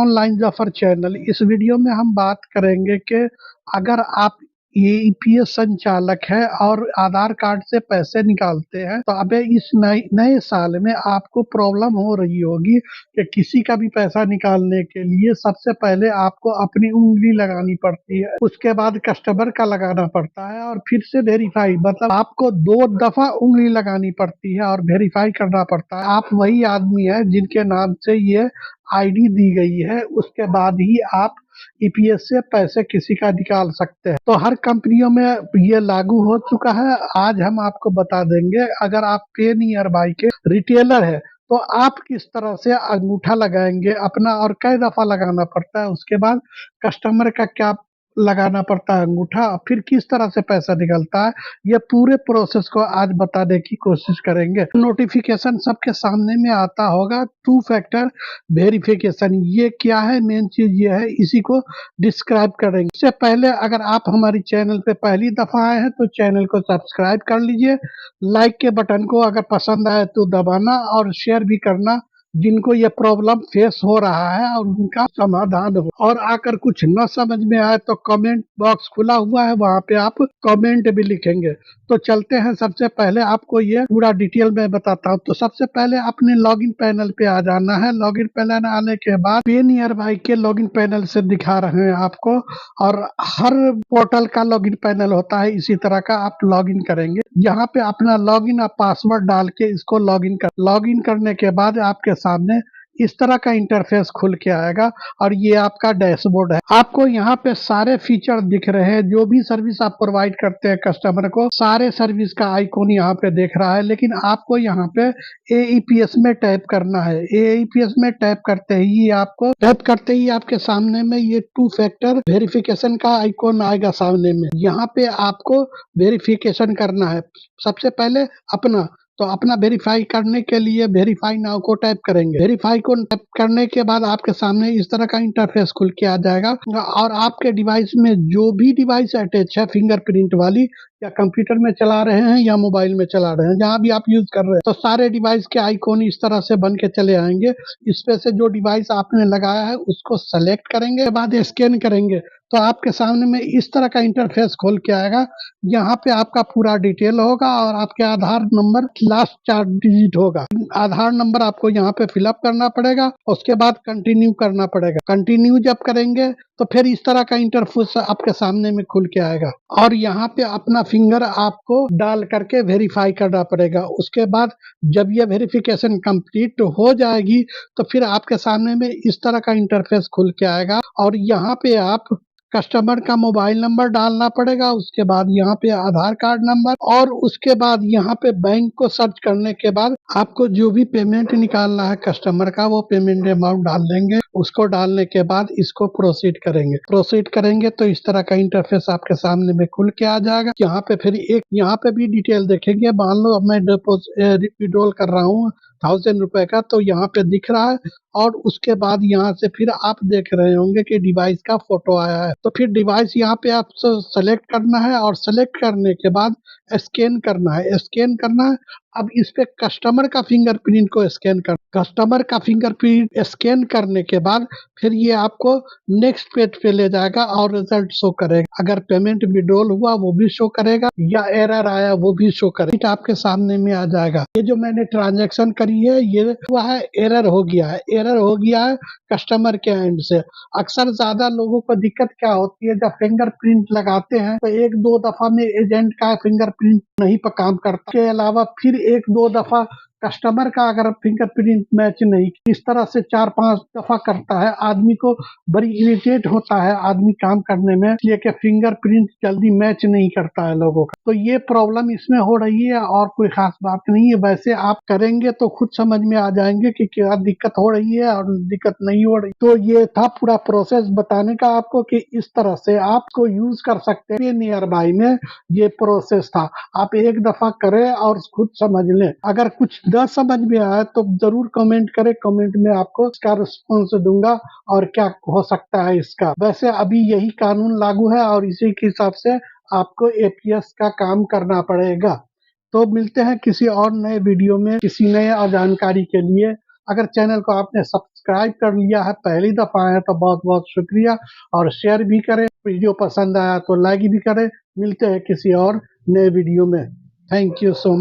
Online Zafar channel. इस video में हम बात करेंगे कि अगर आप ईपीएस संचालक है और आधार कार्ड से पैसे निकालते हैं तो अबे इस नए साल में आपको प्रॉब्लम हो रही होगी कि किसी का भी पैसा निकालने के लिए सबसे पहले आपको अपनी उंगली लगानी पड़ती है, उसके बाद कस्टमर का लगाना पड़ता है और फिर से वेरीफाई, मतलब आपको 2 दफा उंगली लगानी पड़ती है और वेरीफाई करना पड़ता है आप वही आदमी है जिनके नाम से ये आईडी दी गई है, उसके बाद ही आप ईपीएस से पैसे किसी का निकाल सकते हैं। तो हर कंपनियों में ये लागू हो चुका है। आज हम आपको बता देंगे अगर आप पे नियर बाई के रिटेलर है तो आप किस तरह से अंगूठा लगाएंगे अपना और कई दफा लगाना पड़ता है, उसके बाद कस्टमर का क्या लगाना पड़ता है अंगूठा, फिर किस तरह से पैसा निकलता है, ये पूरे प्रोसेस को आज बताने की कोशिश करेंगे। नोटिफिकेशन सबके सामने में आता होगा 2 फैक्टर वेरिफिकेशन, ये क्या है, मेन चीज ये है, इसी को डिस्क्राइब करेंगे। इससे पहले अगर आप हमारी चैनल पे पहली दफा आए हैं तो चैनल को सब्सक्राइब कर लीजिए, लाइक के बटन को अगर पसंद आए तो दबाना और शेयर भी करना जिनको ये प्रॉब्लम फेस हो रहा है और उनका समाधान हो। और आकर कुछ न समझ में आए तो कमेंट बॉक्स खुला हुआ है, वहाँ पे आप कमेंट भी लिखेंगे। तो चलते हैं, सबसे पहले आपको ये पूरा डिटेल में बताता हूँ। तो सबसे पहले अपने लॉगिन पैनल पे आ जाना है। लॉगिन पैनल आने के बाद पे नियर बाई के लॉगिन पैनल से दिखा रहे हैं आपको, और हर पोर्टल का लॉगिन पैनल होता है इसी तरह का। आप लॉगिन करेंगे, यहाँ पे अपना लॉगिन और पासवर्ड डाल के इसको लॉगिन करने के बाद आपके सामने इस तरह का इंटरफेस खुल के आएगा और ये आपका डैशबोर्ड है। आपको यहाँ पे सारे फीचर दिख रहे हैं, जो भी सर्विस आप प्रोवाइड करते हैं कस्टमर को, सारे सर्विस का आइकॉन यहाँ पे देख रहा है। लेकिन आपको यहाँ पे एईपीएस में टैप करना है। एईपीएस में टैप करते ही आपके सामने में ये 2 फैक्टर वेरिफिकेशन का आइकॉन आएगा सामने में। यहाँ पे आपको वेरिफिकेशन करना है सबसे पहले अपना। तो अपना वेरीफाई करने के लिए वेरीफाई नाउ को टाइप करेंगे। वेरीफाई को टाइप करने के बाद आपके सामने इस तरह का इंटरफेस खुल के आ जाएगा और आपके डिवाइस में जो भी डिवाइस अटैच है फिंगरप्रिंट वाली, या कंप्यूटर में चला रहे हैं या मोबाइल में चला रहे हैं, जहाँ भी आप यूज कर रहे हैं, तो सारे डिवाइस के आइकॉन इस तरह से बन के चले आएंगे। इसमें से जो डिवाइस आपने लगाया है उसको सेलेक्ट करेंगे, बाद स्कैन करेंगे तो आपके सामने में इस तरह का इंटरफेस खोल के आएगा। यहाँ पे आपका पूरा डिटेल होगा और आपके आधार नंबर लास्ट 4 डिजिट होगा। आधार नंबर आपको यहाँ पे फिलअप करना पड़ेगा, उसके बाद कंटिन्यू करना पड़ेगा। कंटिन्यू जब करेंगे तो फिर इस तरह का इंटरफेस आपके सामने में खुल के आएगा और यहाँ पे अपना फिंगर आपको डाल करके वेरीफाई करना पड़ेगा। उसके बाद जब ये वेरिफिकेशन कंप्लीट हो जाएगी तो फिर आपके सामने में इस तरह का इंटरफेस खुल के आएगा और यहाँ पे आप कस्टमर का मोबाइल नंबर डालना पड़ेगा, उसके बाद यहाँ पे आधार कार्ड नंबर, और उसके बाद यहाँ पे बैंक को सर्च करने के बाद आपको जो भी पेमेंट निकालना है कस्टमर का वो पेमेंट अमाउंट डाल देंगे। उसको डालने के बाद इसको प्रोसीड करेंगे तो इस तरह का इंटरफेस आपके सामने में खुल के आ जाएगा। यहाँ पे फिर यहाँ पे भी डिटेल देखेंगे। मान लो अब मैं विड्रॉल कर रहा हूँ 1000 रुपए का, तो यहाँ पे दिख रहा है और उसके बाद यहाँ से फिर आप देख रहे होंगे कि डिवाइस का फोटो आया है। तो फिर डिवाइस यहाँ पे आप सेलेक्ट करना है और सेलेक्ट करने के बाद स्कैन करना है। अब इस पे कस्टमर का फिंगरप्रिंट को कस्टमर का फिंगरप्रिंट स्कैन करने के बाद फिर ये आपको नेक्स्ट पेज पे ले जाएगा और रिजल्ट शो करेगा। अगर पेमेंट विड्रॉल हुआ वो भी शो करेगा या एरर आया वो भी शो करेगा, आपके सामने में आ जाएगा। ये जो मैंने ट्रांजैक्शन करी है ये हुआ है, एरर हो गया है कस्टमर के एंड से। अक्सर ज्यादा लोगों को दिक्कत क्या होती है, जब फिंगरप्रिंट लगाते हैं तो 1-2 दफा में एजेंट का फिंगरप्रिंट नहीं पर काम करता, के अलावा फिर 1-2 दफा कस्टमर का अगर फिंगरप्रिंट मैच नहीं, इस तरह से 4-5 दफा करता है, आदमी को बड़ी इरिटेट होता है आदमी काम करने में, इसलिए कि फिंगरप्रिंट जल्दी मैच नहीं करता है लोगों का। तो ये प्रॉब्लम इसमें हो रही है और कोई खास बात नहीं है। वैसे आप करेंगे तो खुद समझ में आ जाएंगे कि क्या दिक्कत हो रही है और दिक्कत नहीं हो रही। तो ये था पूरा प्रोसेस बताने का आपको कि इस तरह से आपको यूज कर सकते हैं। नियर बाई में ये प्रोसेस था, आप एक दफा करें और खुद समझ लें। अगर कुछ न समझ में आए तो जरूर कमेंट करें, कमेंट में आपको इसका रिस्पॉन्स दूंगा और क्या हो सकता है इसका। वैसे अभी यही कानून लागू है और इसी के हिसाब से आपको एपीएस का काम करना पड़ेगा। तो मिलते हैं किसी और नए वीडियो में किसी नए जानकारी के लिए। अगर चैनल को आपने सब्सक्राइब कर लिया है, पहली दफ़ा आए हैं तो बहुत-बहुत शुक्रिया और शेयर भी करें। वीडियो पसंद आया तो लाइक भी करें। मिलते हैं किसी और नए वीडियो में। Thank you so much.